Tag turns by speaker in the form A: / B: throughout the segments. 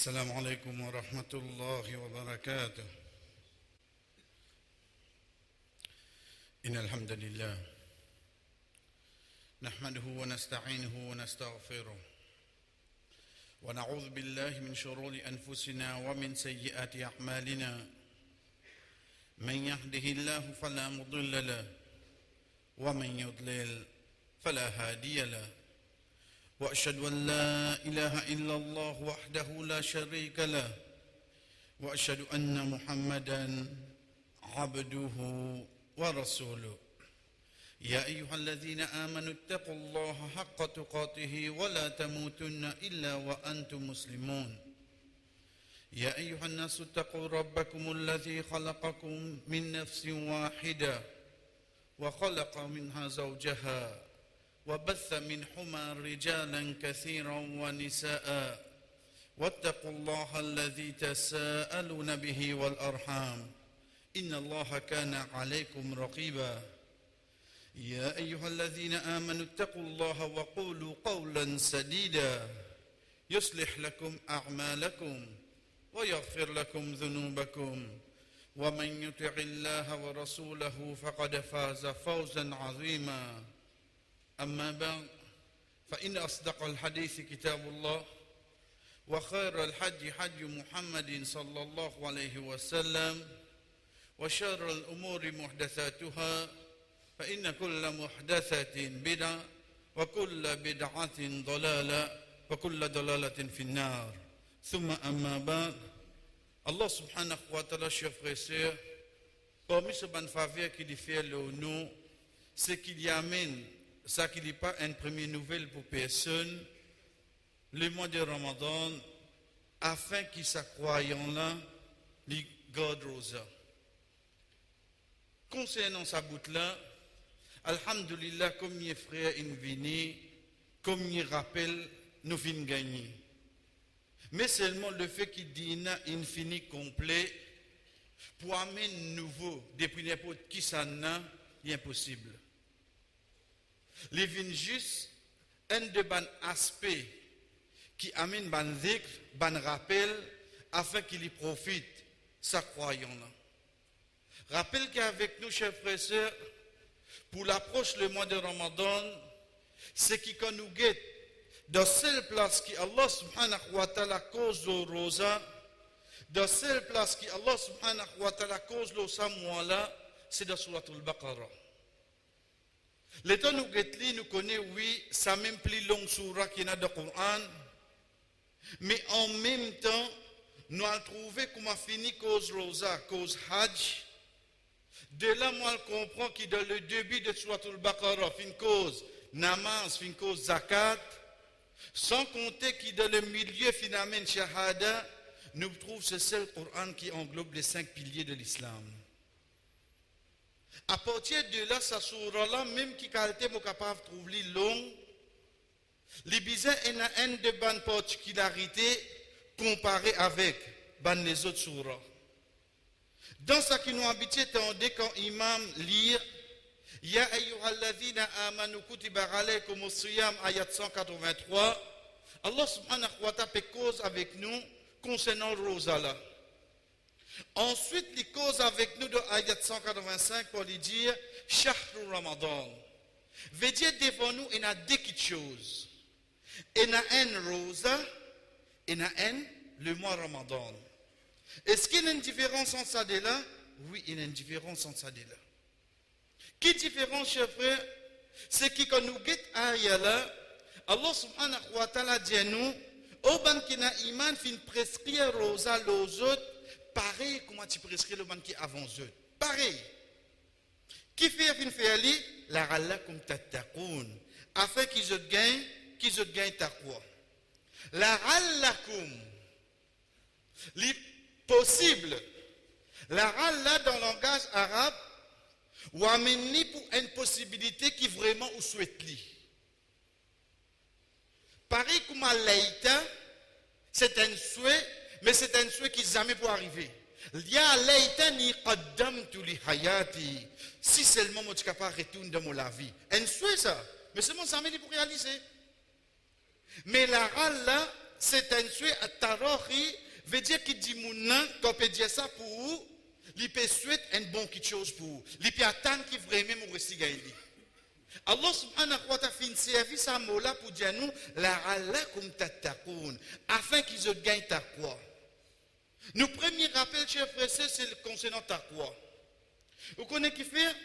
A: السلام عليكم ورحمة الله وبركاته. إن الحمد لله نحمده ونستعينه ونستغفره ونعوذ بالله من شرور أنفسنا ومن سيئات أعمالنا. من يهده الله فلا مضل له ومن يضلل فلا هادي له. وأشهد أن لا إله إلا الله وحده لا شريك له وأشهد أن محمدا عبده ورسوله. يا أيها الذين آمنوا اتقوا الله حق تقاته ولا تموتن إلا وأنتم مسلمون. يا أيها الناس اتقوا ربكم الذي خلقكم من نفس واحدة وخلق منها زوجها وبث منهما رجالا كثيرا ونساء واتقوا الله الذي تساءلون به والأرحام إن الله كان عليكم رقيبا. يا أيها الذين آمنوا اتقوا الله وقولوا قولا سديدا يصلح لكم أعمالكم ويغفر لكم ذنوبكم ومن يطع الله ورسوله فقد فاز فوزا عظيما. أما بعد فإن أصدق الحديث كتاب الله وخير الحج حج محمد صلى الله عليه وسلم وشر الأمور محدثاتها فإن كل محدثة بدعة وكل بدعة ضلالة وكل ضلالة في النار. ثم أما بعد, Allah subhanahu wa ta'ala, chers frères et sœurs, parmi ce bonne faveur qu'il fait nous, c'est qu'il y amène ça qu'il n'est pas une première nouvelle pour personne, le mois de Ramadan, afin qu'ils s'accroyant là, les garde rosa. Concernant sa bout là, alhamdulillah, comme mes frères invini, comme il rappelle, nous finissons gagner. Mais seulement le fait qu'il dit un fini complet, pour amener nouveau, depuis n'importe qui ça n'a, c'est impossible. Les vignes juste un de ban aspect qui amène ban zikr, ban rappel, afin qu'il y profite, sa croyant là. Rappelle qu'avec nous, chers frères et sœurs, pour l'approche le mois de Ramadan, c'est qui quand nous guette, dans cette place qui Allah subhanahu wa ta'ala cause le rosa, dans cette place qui Allah subhanahu wa ta'ala cause le samoula, c'est dans Surat al-Baqarah. Le temps nous guette-li, nous connaissons, oui, ça même plus long surah qu'il y a dans le Coran, mais en même temps, nous avons trouvé comment finir cause rosa, cause hajj. De là, moi, je comprends que dans le début de Surat al-Baqarah, fin cause namaz, fin cause zakat, sans compter que dans le milieu, finalement, shahada, nous trouvons ce seul Coran qui englobe les 5 piliers de l'islam. À partir de là, ça surah-là, même qui qualité est capable de trouver long, les bizarres ont une de bonnes particularités comparées avec les autres surahs. Dans ce qui nous habitue, quand l'imam lit Ya ayyuhalladhina amanu kutiba alaykumus siyam ayat 183, Allah subhanahu wa ta'ala fait cause avec nous concernant le rosa. Ensuite, il cause avec nous dans ayat 185 pour lui dire Shahru Ramadan. Veut dire devant nous, il y a deux choses. Il y a un rosa, il y a un le mois Ramadan. Est-ce qu'il y a une différence entre ça et là? Oui, il y a une différence entre ça et là. Quelle différence, chers frères? C'est que quand nous guettons ayat là, Allah subhanahu wa ta'ala dit à nous, au ban qui n'a iman fin prescrire rosa aux autres, pareil comment tu prescris le ban qui avant eux. Pareil. Qui fait fin faire ali la ralakum tattaqun, afin qu'ils gagnent taqwa. La ralakum, li possible. La ralla dans le langage arabe ou amener pour une possibilité qui vraiment ou souhaite li. Pareil comme l'aïta, c'est un souhait, mais c'est un souhait qui jamais pour arriver. Ya l'aïta ni qaddamtu li hayati. Si seulement moi tu capable retourner dans mon la vie. Un souhait ça, mais seulement ça m'aide pour réaliser. Mais la ralla c'est un souhait à Tarori, veut dire qu'il dit mouna, qu'on peut dire ça pour vous, il peut souhaiter une bonne chose pour vous. Il peut attendre qu'il vraiment vous réussit gaïli. Allah subhanahu wa ta'ala fait un service à Mola pour dire nous, la'allakum tattaqoun, afin qu'ils gagnent taqwa. Nous premier rappel, chers frères, c'est concernant taqwa. Vous connaissez qui fait?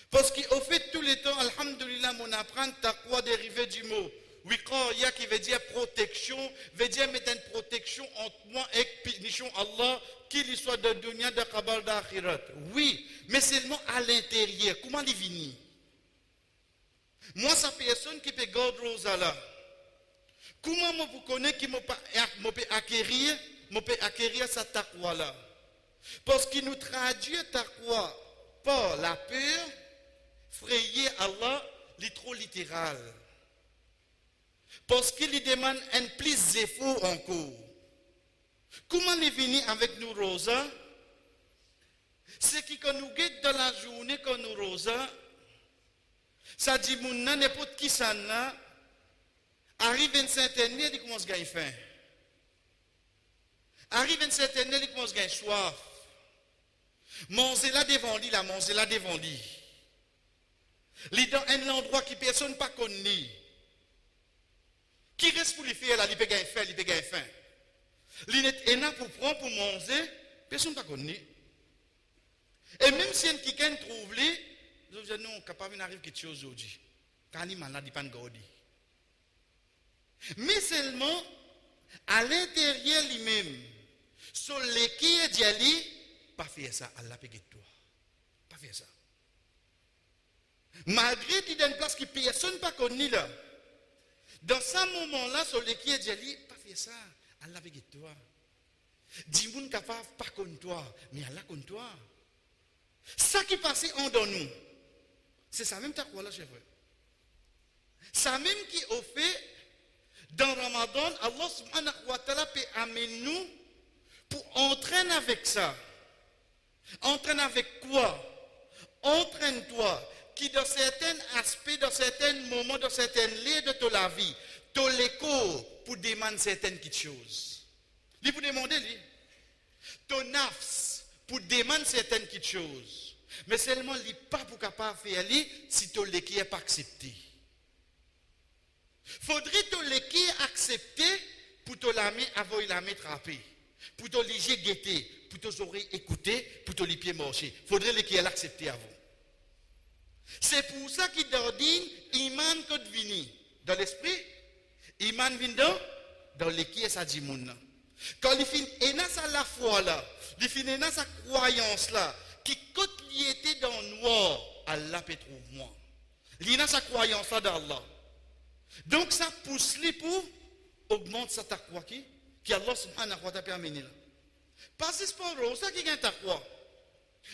A: Parce qu'au fait, tout le temps, alhamdulillah, on apprend taqwa dérivé du mot. Wiqaya qui veut dire protection, veut dire mettre une protection entre moi et punition Allah, qu'il soit de dunya, de kabar, d'akhirat. Oui, mais seulement à l'intérieur. Comment il vient? Moi, sa personne qui peut garder Rosa là. Comment moi vous connaissez qui peut acquérir sa taqwa là? Parce qu'il nous traduit taqwa par la peur, frayer Allah, c'est trop littéral. Parce qu'il lui demande un plus d'effort encore. Comment il est venu avec nous, Rosa? C'est que quand nous guette dans la journée, quand nous, Rosa, ça dit, mon n'importe qui ça n'a, arrive une certaine année, il commence à gagner faim. Arrive une certaine année, il commence à gagner soif. Manger là devant lui, manger là devant lui. Il est dans un endroit qui personne ne connaît. Qui reste pour lui faire là, il peut gagner faim, il peut gagner faim. Il est là pour prendre, pour manger, personne ne connaît. Et même si un quelqu'un trouve lui, je dis non, capable d'arriver quelque chose aujourd'hui. Quand il est malade, il ne peut pas garder. Mais seulement, à l'intérieur lui-même, sur l'équipe d'Yali, pas faire ça, Allah peut toi. Pas faire ça. Malgré qu'il y a une place que personne ne connaît là, dans ce moment-là, sur l'équipe d'Yali, pas faire ça, Allah peut toi. Dis-moi capable, pas contre toi, mais Allah contre toi. Ça qui passe en dans nous, c'est ça même taqwa là, chef. Ça même qui au fait, dans Ramadan, Allah subhanahu wa ta'ala peut amener nous pour entraîner avec ça. Entraîne avec quoi? Entraîne-toi qui dans certains aspects, dans certains moments, dans certaines lieux de ta vie, tu as l'écho pour demander certaines choses. Lui pour demander, lui. Ton nafs pour demander certaines choses. Mais seulement, lui pas pour capable de faire lui si tu l'écho n'est pas accepté. Faudrait te l'équipe accepter pour te la mettre avant de la mettre trapper, pour te léger guetter, pour te oreilles écouter, pour te les pieds marcher. Faudrait l'équipe l'accepter avant. C'est pour ça qu'il ordine iman que vini dans l'esprit, iman vient dans l'équipe ça dit moun. Quand il finit et dans sa la foi là, il finit dans sa croyance là, qui quand il était dans le noir, Allah peut trouver moi. Il a sa croyance là d'Allah. Donc ça pousse les pour augmenter sa taqwa qui Allah subhanahu wa ta'ala permet là. Pas c'est pour ça qui gagne taqwa.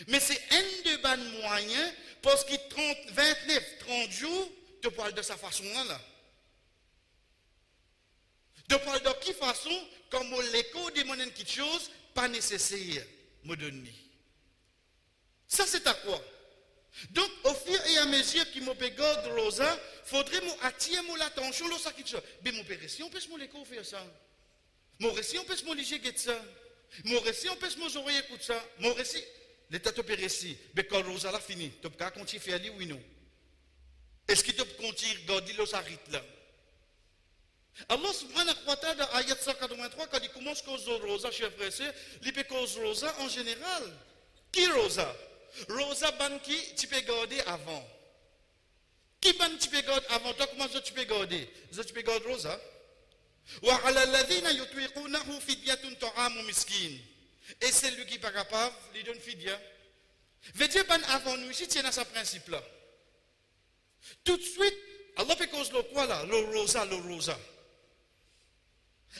A: Mais c'est un de bons moyens parce qu'il 29-30 jours te parle de sa façon là. De parle de quelle façon comme l'écho de mon quelque chose pas nécessaire me donner. Ça c'est taqwa. Donc, au fur et à mesure qu'il me regarde Rosa, il faudrait m'attirer mon attention sur ça qui chose. Mais mon père, si on peut se l'écho faire ça. Mon récit, on peut se léger ça. Mon récit, on peut se oreilles écouter ça. Mon récit, l'état de père récit. Mais quand Rosa l'a fini, tu peux continuer à faire lui ou non? Est-ce qu'il peut continuer à regarder le sarit là? Allah subhanahu wa ta'ala, dans ayat 183, quand il commence à causer Rosa, chers frères et sœurs, il peut causer Rosa en général. Qui Rosa? Rosa ban qui tu peux garder avant. Qui ban tu peux garder avant toi? Comment tu peux garder? Tu peux garder Rosa. Wa ala alladhina yutwiqunahu fidyatun ta'amu miskin. Et c'est lui qui n'est pas capable, il donne fidya. Veut dire ban avant nous ici, tiens à ce principe là. Tout de suite, Allah peut cause le quoi là? Le Rosa.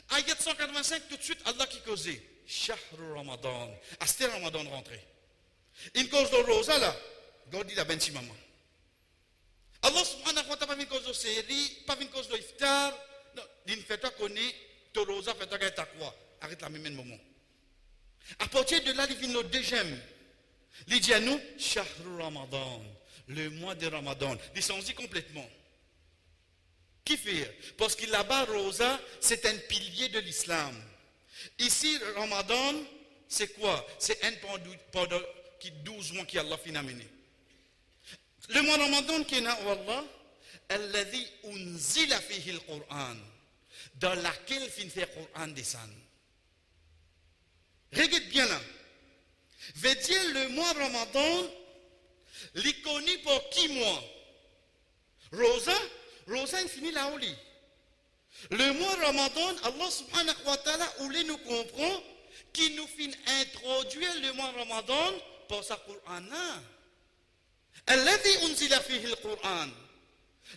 A: Ayat 185, tout de suite, Allah qui causait. Shahru Ramadan. C'était Ramadan rentré. Une cause de Rosa là, God dit la ben si maman. Allah subhanahu wa ta'ala pas une cause de série, pas une cause de iftar. Non, il fait toi connaître, to Rosa fait toi gagner ta quoi. Arrête la même moment. À partir de là, il vient le deuxième. Il dit à nous, Shahru Ramadan, le mois de Ramadan. Il s'en dit complètement. Qui fait? Parce que là-bas, Rosa, c'est un pilier de l'islam. Ici, Ramadan, c'est quoi? C'est un pendant 12 mois qu'Allah finit amené. Le mois Ramadan qui est là, Wallah, alladhi unzila fihi al-Qur'an, dans laquelle fin fait le Qur'an descend. Regarde bien là. Veut dire le mois Ramadan, il connu pour qui mois? Rosa il finit là où il. Le mois Ramadan, Allah subhanahu wa ta'ala, où nous comprend, qui nous fait introduire le mois Ramadan pour sa Qur'an. Alladhi unzila fihi al-Qur'an,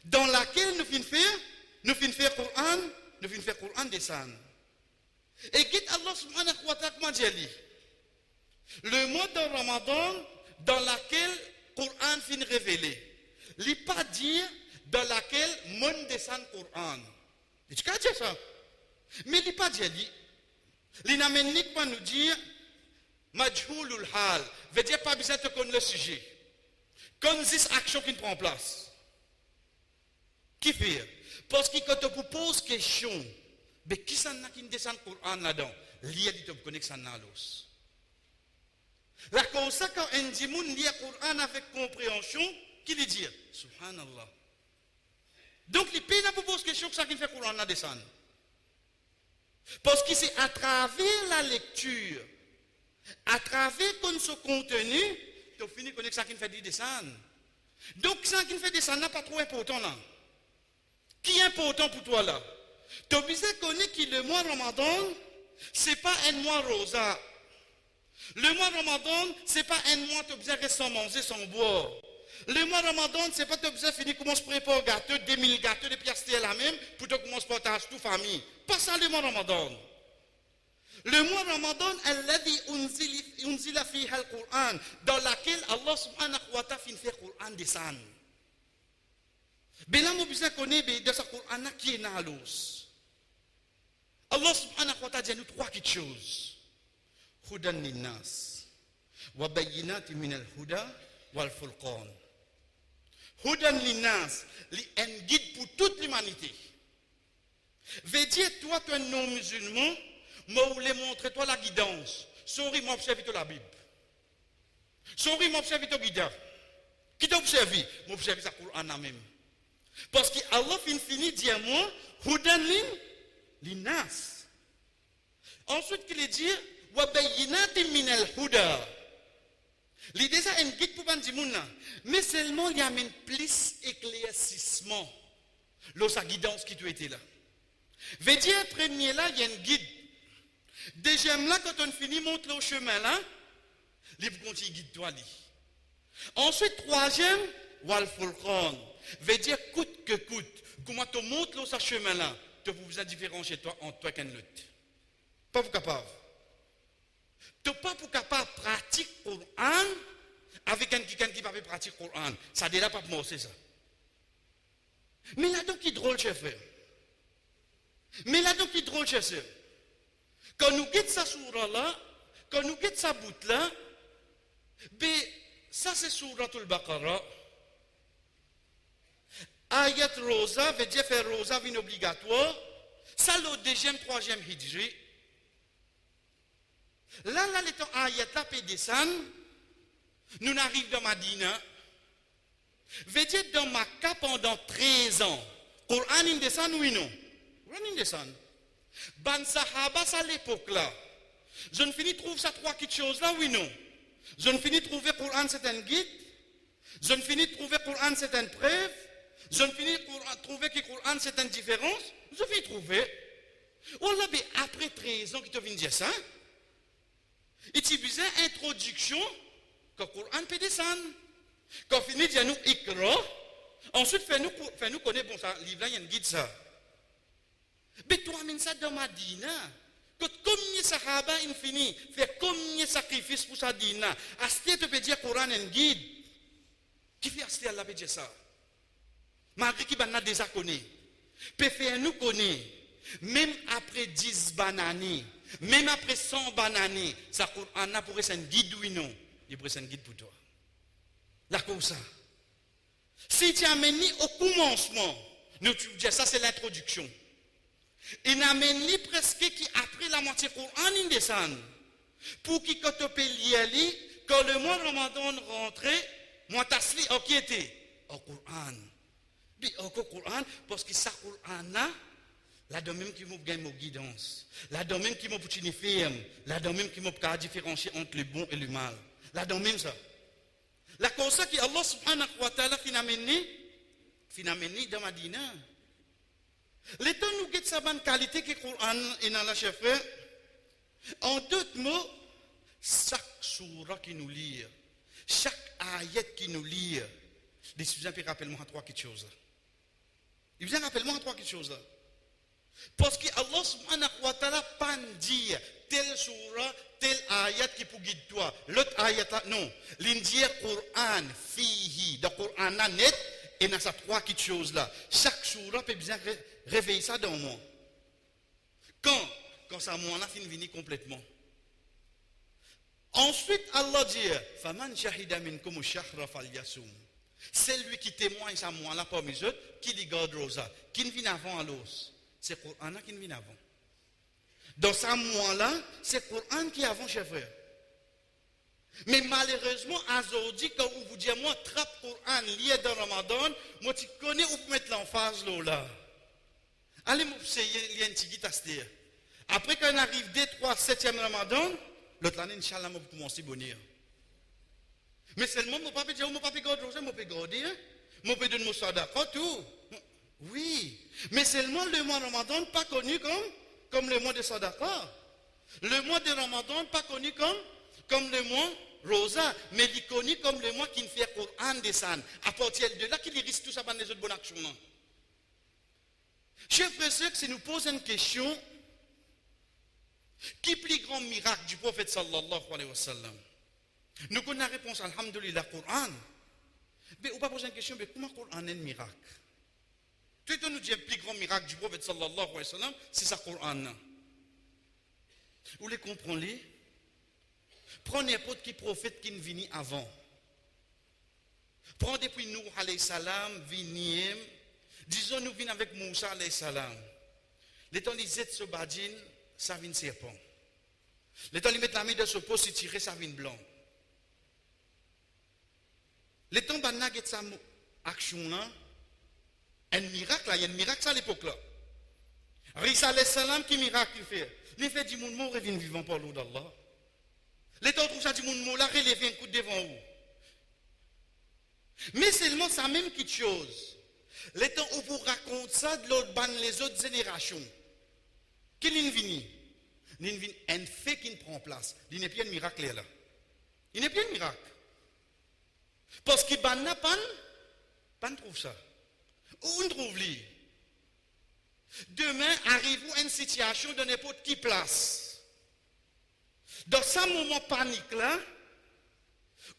A: dans laquelle nous fin faire Qur'an descend. Et quitte Allah subhanahu wa ta'ala comment dit le mois de Ramadan dans laquelle Qur'an fin révélé. Il n'est pas dire dans laquelle mon descend Qur'an. Tu peux dire ça. Mais il n'est pas dire. Il n'amène pas nous dire majhoulul hal. Veut dire pas besoin de connaître le sujet. Comme this action qui prend place. Qui fait? Parce que quand on vous pose question, mais qui s'en a qui descend le Coran là-dedans? L'IA dit que vous connaissez ça dans l'os. La cause ça quand un dimoun lit le Coran avec compréhension, qui lui dit? Subhanallah. Donc les pays n'a pas posé question que ça qui fait le Coran là descend. Parce que c'est à travers la lecture, à travers ce contenu, tu finis de connaître ça qui fait descendre. Donc ça qui fait descendre n'est pas trop important là. Qui est important pour toi là? Tu as besoin de connaître que le mois Ramadan, ce n'est pas un mois rosa. Le mois Ramadan, ce n'est pas un mois où tu as besoin de rester sans manger, sans boire. Le mois Ramadan, ce n'est pas tu as besoin de finir comment se préparer gâteau, 2000 gâteaux, des pièces la même, pour que tu commences à partager toute famille. Pas ça le mois Ramadan. Le mois Ramadan, alladhi unzila fiha al-Qur'an, dans laquelle Allah subhanahu wa ta'ala fait le Qur'an descendre. Mais là, nous besoin connaître dans ce Qur'an qui est dans l'os. Allah subhanahu wa ta'ala dit nous trois petites choses. Hudan linnas, wa bayyinat min al-huda wal furqan. Hudan linnas, un guide pour toute l'humanité. Veut dire, toi, tu es un non-musulman, moi, je voulais montrer toi la guidance. Sorry, moi, observe la Bible. Sorry, moi, observe le guide. Qui t'a observé? Moi, observe ça pour en même. Parce que Allah finit dit à moi, Hudan linnas. Ensuite, il dit, wa bayyinatin min al-huda. L'idée, c'est un guide pour bandi mouna. Mais seulement, il y a un plus éclaircissement. Là, sa guidance qui tu étais là. Veut dire, premier là, il y a un guide. Deuxième là, quand on finit, monte le chemin là, il faut continuer guide toi. Ensuite, troisième, wal furqan. Veut dire, coûte que coûte. Comment tu montes le chemin là, tu peux vous différencier toi entre toi et l'autre. Pas vous capable. Tu n'es pas capable de pratiquer le Coran avec quelqu'un qui ne peut pas pratiquer le Coran. Ça déjà pas pour c'est ça. Mais là, donc, qui est drôle, chef. Mais là, donc, qui est drôle, chef. Quand nous quittons sa sourate là, quand nous quittons sa bout là, ben, ça c'est sourate al-Baqarah. Ayat Rosa veut dire faire Rosa une obligatoire. Ça, le deuxième, troisième hijri. Là, les temps ayat là, peut descendre. Nous arrivons dans Madina. Veut dire dans Makkah pendant 13 ans. Coran in descend, oui, non? Coran in descend. Ban Sahaba, à l'époque là. Je ne finis trouver ça trois petites choses là, oui, non? Je ne finis trouver Coran, c'est un guide. Je ne finis trouver Coran, c'est une preuve. Je ne finis trouver que Coran, c'est une différence. Je finis trouver. Voilà, mais après 13 ans, qui te vient dire ça? Et tu besoin introduction que le Coran peut descendre. Quand finit, il y a nous ikra. Ensuite, fais-nous connaître, bon, ça, livre là, il y a un guide ça. Mais toi, amène ça dans ma dîne. Quand combien de sahaba infini, fait combien de sacrifices pour sa dîne. Asté, tu peux dire Coran un guide. Qui fait Asté, Allah peut dire ça? Malgré qu'il a déjà connu. Peut faire nous connaître. Même après 10 bananes, même après 100 bananes, ça Coran a pour être un guide ou non? Il pourrait être un guide pour toi. La cause ça. Si tu as mené au commencement,
B: Nous disons ça c'est l'introduction. Il amène lui presque qui après la moitié Coran il descend. Pour qu'il quand lire quand le mois de Ramadan rentrait, moi tasli qui était au Coran. Dit au Coran parce que ça Coran là la de même qui m'a gagné guidance, la de même qui m'a poutine ferme, la de même qui m'a pas différencier entre le bon et le mal. La de même ça. La cause qui Allah subhanahu wa ta'ala finalement dans Madina. L'état nous guette sa bonne qualité que Coran est dans la chef. En d'autres mots, chaque sourate qui nous lit, chaque ayat qui nous lit, les sujets puis rappelle-moi trois petites choses. Il vient rappelle-moi trois petites choses. Parce que Allah subhanahu wa ta'ala pas dire telle sourate, telle ayat qui pour guider toi. L'autre ayat non, l'indier Coran fihi, dans Coran net et dans ces trois petites choses là. Chaque sourate peut bien réveiller ça dans moi. Quand ça moi là finit venir complètement. Ensuite, Allah dit Faman shahida minkum ash-shahra falyasum. C'est lui qui témoigne ça moi là parmi eux qui dit garde rosa, qui ne vient avant à l'os. C'est le Coran qui ne vient avant. Dans ça moi là, c'est le Coran qui est avant chef frère. Mais malheureusement, aujourd'hui, quand vous vous dites moi trappe Coran lié dans Ramadan, moi tu connais où vous mettre l'emphase là. Allez m'observer lien tigi tastir. Après qu'on arrive 2, 3, 7e Ramadan, l'autre année, Inch'Allah, on va commencer à bonir. Mais seulement, mon papa dit, mon papa garde, mon papa garde, mon papa donne mon sadaqa, tout. Oui, mais seulement le mois de Ramadan, pas connu comme le mois de sadaqa. Le mois de Ramadan, pas connu comme le mois Rosa, mais il est connu comme le mois qui ne fait Coran descendre. À partir de là, qu'il risque tout ça dans les autres bonnes actions. Chers frères et sœurs, si nous posons une question, qui est le plus grand miracle du prophète sallallahu alayhi wa sallam? Nous connaissons la réponse, alhamdulillah, Coran. Mais on va poser une question, mais comment Coran est un miracle? Tout le temps nous dit le plus grand miracle du prophète sallallahu alayhi wa sallam, c'est sa Coran. Vous les comprenez? Prenez n'importe qui prophète qui ne vient avant. Prenez depuis nous alayhi salam, vigniem. Disons nous venons avec Moussa alayhi salam. Les temps ils étaient sur badin, ça vient serpent. Les temps ils mettent la main de ce pot, si tirer, ça vient blanc. Les temps banna get sa action là, un miracle là, il y a un miracle à l'époque là. Risa alayhi salam qui miracle il fait? Il fait du monde mort revient vivant par l'eau d'Allah. Les temps trouve ça du monde mort là relever un coup devant vous. Mais seulement ça même quelque chose. Les temps où vous racontez ça de l'autre ban les autres générations. Quel est vini? Un fait qui ne prend place. Il n'est plus un miracle là. Il n'est plus un miracle. Parce que ban n'a pas trouve ça. Où on trouve lui? Demain arrive-vous à une situation de n'importe qui place. Dans ce moment panique là,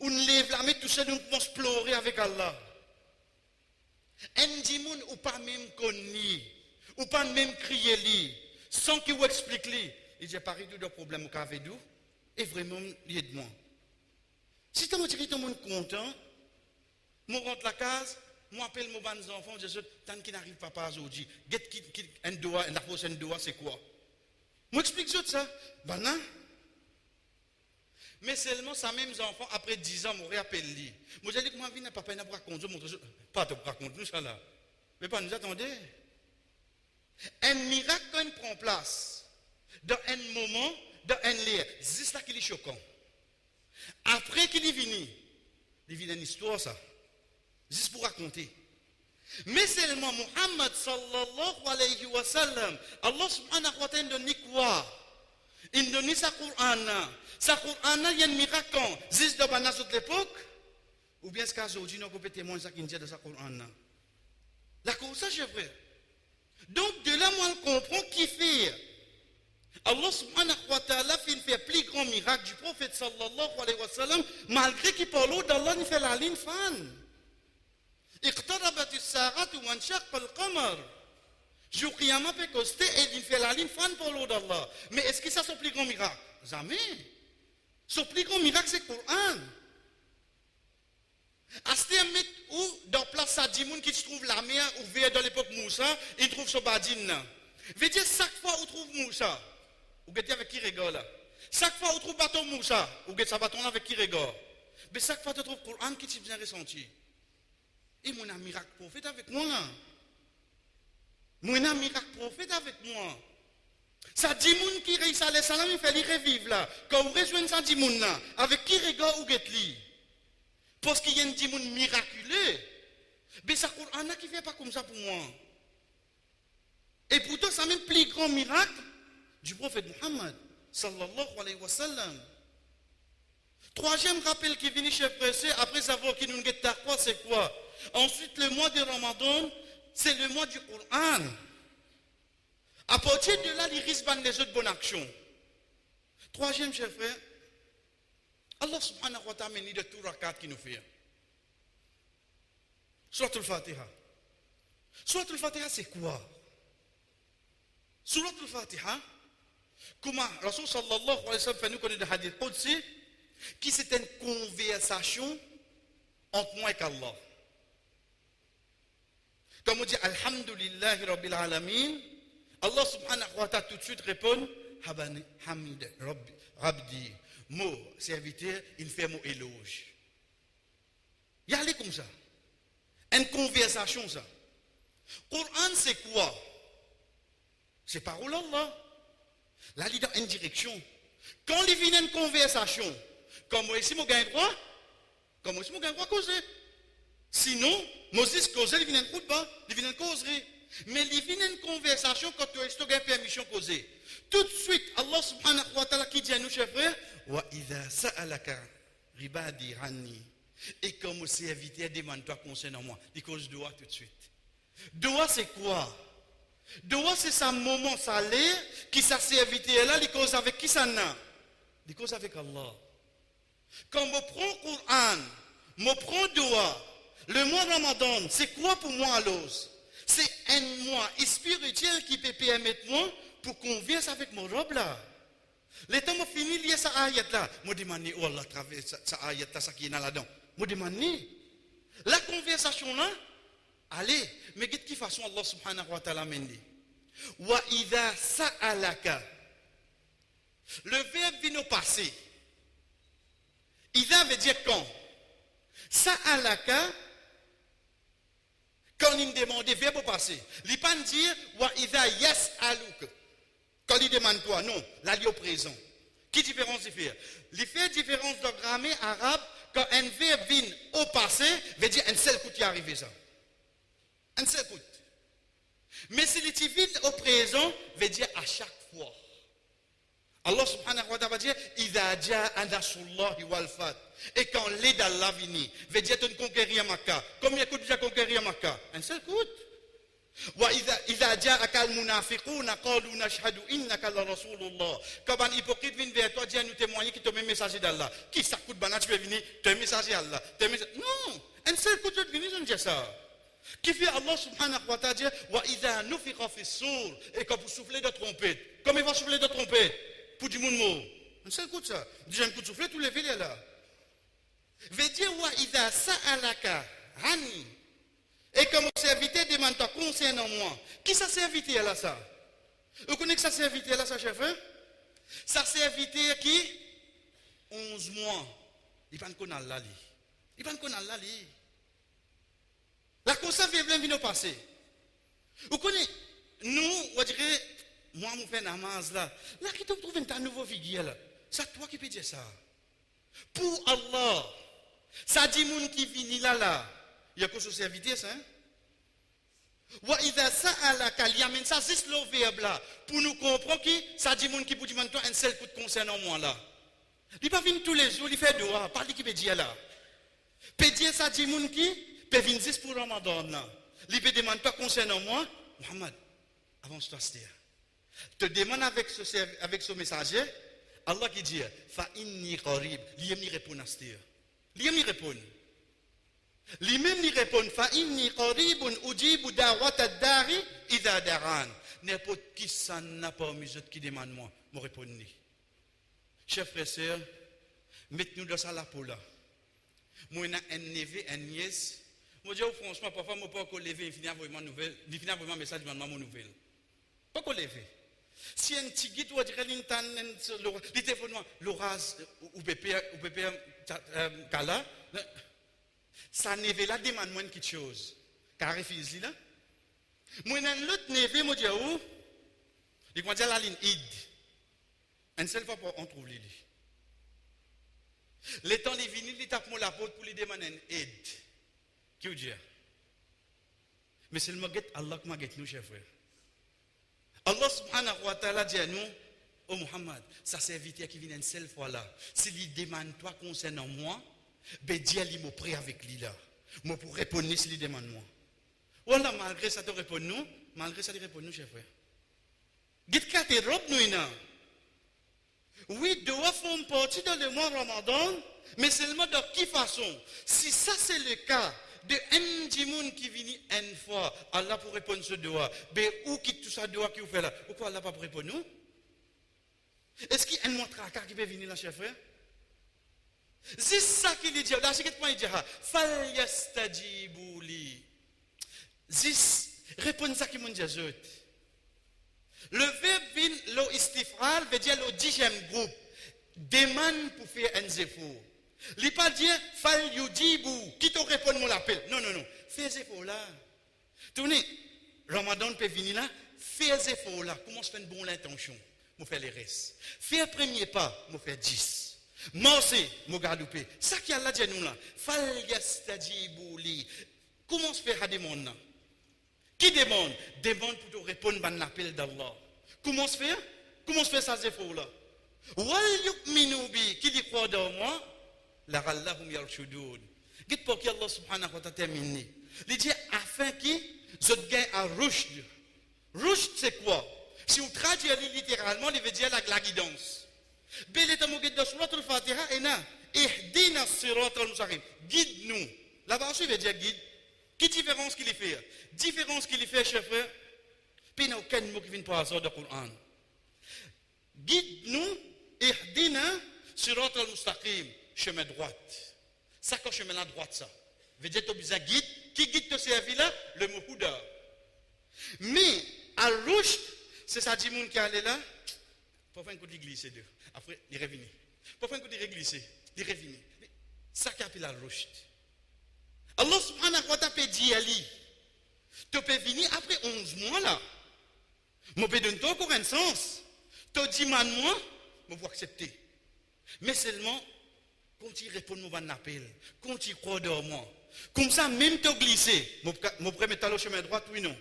B: on lève la main tout seul, on commence à pleurer avec Allah. Un dimoun ou pas même connu, ou pas même crier lui, sans qu'il vous explique lui. Il dit, pas de problème au avec nous, et vraiment, il aide moi. Si tu me dis que tout le monde content, je rentre la case, je appelle mes bons enfants, je dis, tant qu'il n'arrive pas aujourd'hui, un doigt, la prochaine doigt, c'est quoi? Je m'explique ça. Ben non. Mais seulement ça même enfants, après 10 ans, je réappelle lui. Moi, j'ai dit que moi, je ne papa, il n'a pas raconté, pas te raconter nous ça là. Mais pas nous attendez. Un miracle quand il prend place, dans un moment, dans un lieu, c'est ça qui est choquant. Après qu'il est venu, il vient une histoire ça. Juste pour raconter. Mais seulement Muhammad sallallahu alayhi wa sallam, Allah subhanahu wa ta'ala donne quoi? Il donne sa Coran. Sa Coran, il y a un miracle. Juste dans la l'époque, ou bien ce qu'aujourd'hui, nous pouvons témoigner ça qui nous dit de sa Coran. La cause, ça, je veux. Donc, de là, moi, je comprends qui fait. Allah subhanahu wa ta'ala fait plus grand miracle du prophète sallallahu alayhi wa sallam, malgré qu'il parle d'Allah, il fait la ligne fan. اقتربت الساعة وانشق القمر. Jour Qiyamah peut coster et il fait la ligne fan pour l'eau d'Allah. Mais est-ce que ça c'est le plus grand miracle? Jamais. Son plus grand miracle c'est le Coran. Acheter un mètre où, dans place, ça dit moun qui se trouve la mer ouverte dans l'époque Moussa, il trouve son badine. Veut dire, chaque fois où trouve Moussa, ou êtes avec qui rigole. Chaque fois où trouve bâton Moussa, ou êtes sa bâton avec qui rigole. Mais chaque fois tu trouves le Coran qui t'y bien ressenti. Et mon ami miracle prophète avec moi là. Mon ami miracle prophète avec moi. Ça dit moun qui réussit à les salam, il fait les revivre là. Quand vous rejoignez ça dit moun là, avec qui rigole ou êtes li. Parce qu'il y a un dit moun miraculeux. Mais ça Coran qui fait pas comme ça pour moi. Et pourtant, ça même plus grand miracle du prophète Muhammad, sallallahu alayhi wa sallam. Troisième rappel qui vient chez Pressé, après avoir qui nous guette quoi, c'est quoi? Ensuite, le mois de Ramadan, c'est le mois du Coran. À partir de là, il risque les autres bonnes actions. Troisième, chers frères, Allah subhanahu wa ta'ala m'a de tout rakat qui nous fait. Surat al-Fatiha. Surat al-Fatiha, c'est quoi? Surat al-Fatiha, comment Rasul sallallahu alayhi wa sallam fait nous connaître le hadith Qudsi, qui c'est une conversation entre moi et Allah. Comme on dit Alhamdulillahi Rabbil Alamin, Allah subhanahu wa ta'ala tout de suite répond Hamid Rabbi, mot serviteur, il fait mot éloge. Il y a comme ça. Une conversation ça. Coran c'est quoi? C'est parole Allah. Là, il est dans une direction. Quand il vient une conversation, comme moi ici, je gagne droit, comme moi ici, je gagne droit causer. Sinon, Moses cause, il vient une khutba, il vient une causerie. Mais il vient une conversation quand tu as une permission causer. Tout de suite, Allah subhanahu wa ta'ala qui dit à nous, chers frères, wa idha sa'alaka ribadi hanni. Et comme mon serviteur demande-toi concernant moi, il cause doigt tout de suite. Doigt c'est quoi? Doigt c'est ça moment salé qui ça serviteur là, il cause avec qui ça n'a? Il cause avec Allah. Quand je prends le Coran, je prends doigt, le mois de Ramadan, c'est quoi pour moi alors? C'est un mois spirituel qui peut permettre moi pour converser avec mon robe là. Le temps où fini lié ça ayat là, je demande oh Allah travers ça ayat là ça qui est là-dedans. Je demande la conversation là, allez, mais de quelle façon Allah subhanahu wa ta'ala m'a dit? Wa idha sa'alaka. Le verbe vient au passé. Idha veut dire quand. Sa'alaka, quand il demande, verbe au passé. Il ne peut pas dire wa idha yas'aluka. Quand il demande toi, non, là il est au présent. Quelle différence il fait? Il fait différence de grammaire arabe quand un verbe vient au passé, veut dire un seul coup qui est arrivé ça. Un seul coup. Mais si il vient au présent, veut dire à chaque fois. Allah subhanahu wa ta'ala va dire idha ja'a nasrullahi wal fath. Et quand l'aide d'Allah vient, veut dire tu conquérir Makkah. Combien de coups déjà conquérir Makkah? Un seul coup. Wa idha ja'aka al-munafiquna qalu nashhadu innaka la rasulullah. Quand un hypocrite vient vers toi dire nous témoigner que tu es un messager d'Allah. Qui ça coûte banane tu veux venir, tu es un messager d'Allah. Non, un seul coup tu veux venir, je ne dis ça. Qui fait Allah subhanahu wa ta'ala dire wa idha nufiqa fi sur, et quand vous soufflez de trompette. Comme il va souffler de trompette pour du monde mot. Un seul coup de ça. Déjà un coup de souffler tous les veillés là. Veut dire wa idha sa'alaka hani. Et comme serviteur demande-toi concernant moi. Qui ça serviteur là ça? Vous connaissez que ça serviteur là ça chef? Ça serviteur qui 11 mois. Il va qu'on a là li. Il va qu'on a là li. La cause ça vient venir passer. Vous connaissez nous on dirait moi je fais namaz là. Là qui te trouve un nouveau figure là. C'est toi qui peux dire ça. Pour Allah. Ça dit moun qui vient là. Il y a quelque chose de serviteur ça. Wa idha sa'alaka liamin ça c'est le verbe là pour nous comprendre que ça dit moun qui pour dire toi un seul coup de concernant moi là. Il pas venir tous les jours, il fait doigt, parle qui peut dire là. Peut dire ça dit moun qui peut venir juste pour Ramadan là. Il peut demander toi concernant moi, Muhammad, avance-toi c'est. Te demande avec ce messager, Allah qui dit fa inni qarib, lui-même il répond à c'est. Lui-même il répond. Lui-même il répond fa inni qaribun ujibu da'wat ad-da'i idha da'an. N'importe qui ça n'a pas mis qui demande moi, me répond ni. Chers frères et sœurs, mettez-nous dans ça là pour là. Moi, j'ai un neveu, un nièce. Moi, je dis franchement, parfois, je ne peux pas encore lever, il finit vraiment nouvelle. Il finit vraiment message, je demande mon nouvelle. Pas qu'on lever. Si un petit guide, ou dire le téléphone, l'oras, ou pépé, Kala, ça neveu là demande moi quelque chose. Car il fait là. Moi, j'ai un autre neveu, moi, je dis où? Il dit la ligne id. Une seule fois, on trouve les lits. Les temps, les vinyles, ils tapent la porte pour les demander une aide. Qui veut dire? Mais c'est le maguette Allah qui m'a guette nous, chers frères. Allah subhanahu wa ta'ala dit à nous, oh Muhammad, sa serviteur qui vient une seule fois là, s'il lui demande toi concernant moi, ben Dieu il m'a prêt avec lui là. Moi pour répondre s'il lui demande moi. Voilà, malgré ça te répond nous, malgré ça il répond nous, chers frères. Guette qu'à te robe nous ina. Oui, doit faire partie dans le mois Ramadan, mais seulement de quelle façon? Si ça c'est le cas de un djimoun qui vient une fois, Allah pour répondre ce doigt, mais où quitte tout ça doigt qui vous fait là? Pourquoi Allah pas pour répondre nous? Est-ce qu'il y a un mois tracas qui peut venir là, chers frères? C'est ça qu'il dit. Là, c'est ce qu'il dit. Fal yastajibu li. Zis, répondre ça qui m'ont dit. Le verbe vin lo istifral veut dire le 10e groupe. Demande pour faire un zéphor. Il ne pas dire fal yujibu. Qui te répond mon appel? Non, non, non. Fais zéphor là. Tournez. Ramadan peut venir là. Fais zéphor là. Commence à faire une bonne intention. Je fais les restes. Fais un premier pas. Je fais 10. Morcé. Je garde. Ça qui a là dit nous là. Fal yastajibu li. Commence à faire à demander. Qui demande? Demande pour te répondre à l'appel d'Allah. Comment se faire? Comment se fait ça, ces là? Wal yu'minu bi, qui dit croit dans moi? La'allahum yarshudun. Dites pour qui Allah subhanahu wa ta'ala termine. Il dit afin qui je gagne à rushd. Rushd c'est quoi? Si on traduit littéralement, il veut dire la guidance. Bel est amogué de surat al-Fatiha et na ihdina sirat al-mustaqim. Guide-nous. Là-bas, je veut dire guide. Quelle différence qu'il fait? Différence qu'il fait, chers frères. Puis il n'y a aucun mot qui vient par hasard dans le Coran. Guide-nous, ihdina sirat al-mustaqim, chemin droite. Ça, quand chemin la droite, ça. Veut dire que tu as guide. Qui guide te servir là? Le mot Houda. Mais, à Rushd, c'est ça, dit moun qui allait là. Parfois, un coup de glisser deux. Après, il revient. Parfois, un coup de glisser. Il revient. Ça qui appelle à Rushd. Allah subhanahu wa ta'ala peut dire ali. Tu peux venir après 11 mois là. Je peux donner encore un sens. Tu dis moi, je vais accepter. Mais seulement, quand tu réponds à mon appel, quand tu crois dans moi, comme ça, même tu glisser, je peux mettre le chemin droit, oui non.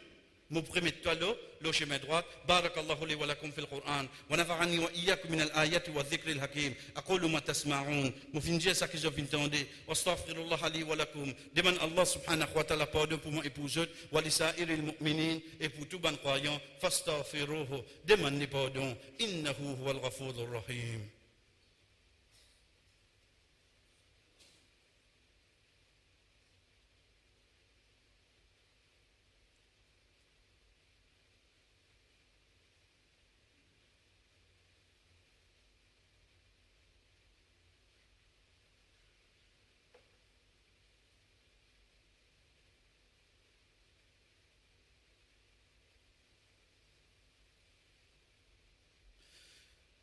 B: Je peux mettre le chemin droit. Barakallahu li wa lakum fil Qur'an. Wa nafa'ani wa iyyakum min al-ayati wa dhikri al-hakim. Aqulu ma tasma'un. Je viens dire ça que je viens d'entendre. Wa astaghfirullah li wa lakum. Demande Allah subhanahu wa ta'ala pardon pour mon épouse wa li sa'iril mu'minin et pour tout bon croyant. Fastaghfiruhu. Demande pardon. Innahu huwal ghafurur rahim.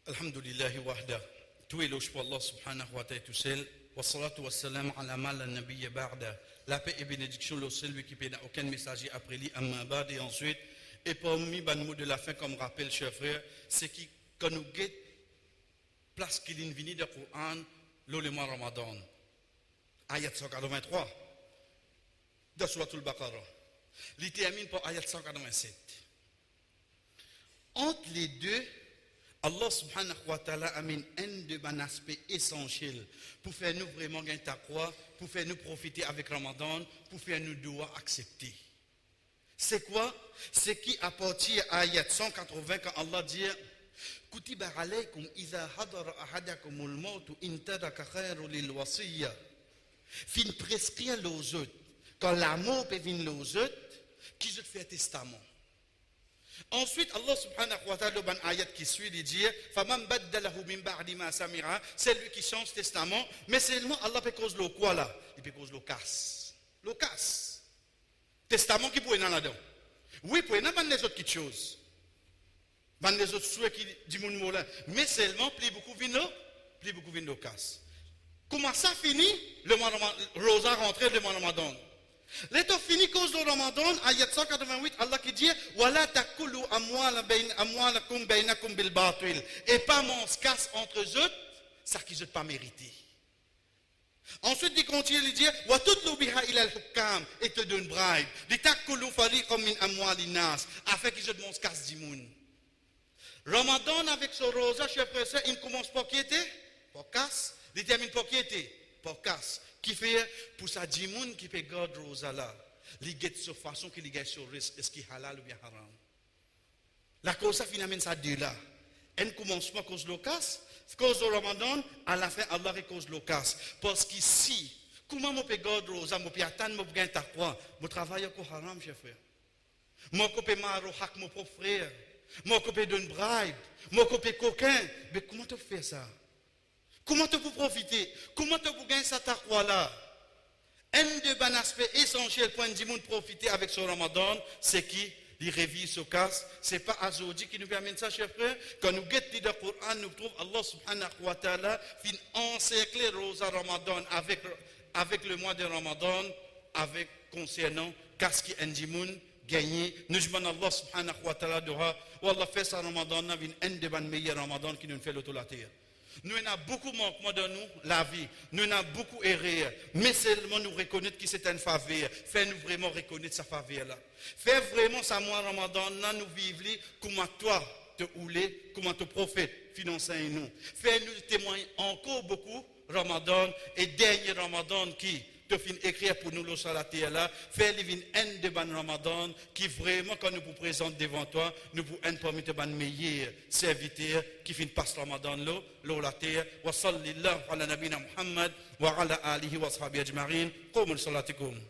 B: Alhamdulillah wahda. Tout éloge pour Allah subhanahu wa ta'ala tout seul. Wa salatu wa salam ala mal al-nabiyya ba'da. La paix et bénédiction le celui qui n'a aucun messager après lui amma ba'd et ensuite. Et parmi les mots de la fin comme rappel, chers frères, c'est qui quand nous guette place qu'il est venu de Coran le mois Ramadan. Ayat 183 de Suratul Baqarah. Il termine par ayat 187. Entre les deux, Allah subhanahu wa ta'ala amène un de bon aspect essentiel pour faire nous vraiment gagner ta croix, pour faire nous profiter avec Ramadan, pour faire nous devoir accepter. C'est quoi? C'est qui à partir à ayat 180 quand Allah dit Kutiba alaykum idha hadara ahadakumul mautu in taraka khairu lil wasiyya. Fin prescrire aux autres. Quand la mort peut venir aux autres, qui se fait testament. Ensuite, Allah subhanahu wa ta'ala, dans ayat qui suit, il dit Faman baddalahu min ba'di ma samira, c'est lui qui change le testament, mais seulement Allah peut cause le quoi là? Il peut cause le casse. Le casse. Testament qui pourrait dans là-dedans. Oui, pour pas les autres petites choses. Pas les autres souhaits qui disent mon mot là, mais seulement plus beaucoup vin le casse. Comment ça finit? Le mois Rosa rentré le mois Ramadan. L'état fini cause de Ramadan, ayat 188, Allah qui dit wala takulu amwalakum bainakum bil batil, et pas mon casse entre eux, ça qui ne pas mérité. Ensuite, il continue de dire wa tutlu biha ila al-hukam, et te donne bribe. Li takulu fariqam min amwalin nas, afin qu'ils se mon casse du monde. Ramadan avec ce rosa, chef frère, il commence par qui était? Pour casse. Il termine par qui était? Pour casse. Qui fait pour ça, du monde qui peut garder rosa là. Il guette de façon qu'il gagne sur risque. Est-ce qu'il est halal ou bien haram? La cause, ça finalement, ça deux là. Elle commence pas à cause de l'occasion. Cause de Ramadan, à la fin, Allah est cause de l'occasion. Parce qu'ici, comment je peux garder rosa, je peux attendre, je peux gagner ta croix. Je travaille au haram, chef frère. Je peux m'arrêter avec mon propre frère. Je peux donner bribe. Je peux coquin. Mais comment tu fais ça? Comment tu peux profiter? Comment tu peux gagner cette croix-là? Un des bons aspects essentiels pour un monde profiter avec ce Ramadan, c'est qui? Il révise ce casse. Ce n'est pas Azodi qui nous permet ça, chers frères. Quand nous guettons dans le Coran, nous trouvons Allah subhanahu wa ta'ala fin encercler Rosa Ramadan avec le mois de Ramadan, avec concernant casse qui un monde gagné. Nous demandons Allah subhanahu wa ta'ala de Allah fait ça Ramadan, un des bons meilleurs Ramadan qui nous fait l'autolater. Nous avons beaucoup de manquements dans nous, la vie. Nous avons beaucoup erré. Mais seulement nous reconnaître que c'est une faveur. Fais-nous vraiment reconnaître sa faveur-là. Fais vraiment ça, mois Ramadan, nous vivre comment toi te rouler, comment te prophète financer nous. Fais-nous témoigner encore beaucoup Ramadan et dernier Ramadan qui te fin écrire pour nous le salaté là. Fais livre un de ban Ramadan qui vraiment quand nous vous présente devant toi, nous vous un parmi tes ban meilleurs serviteurs qui fin passe Ramadan là la terre. Wa sallallahu ala nabina Muhammad wa ala alihi wa sahbihi ajma'in. Qum salatikum.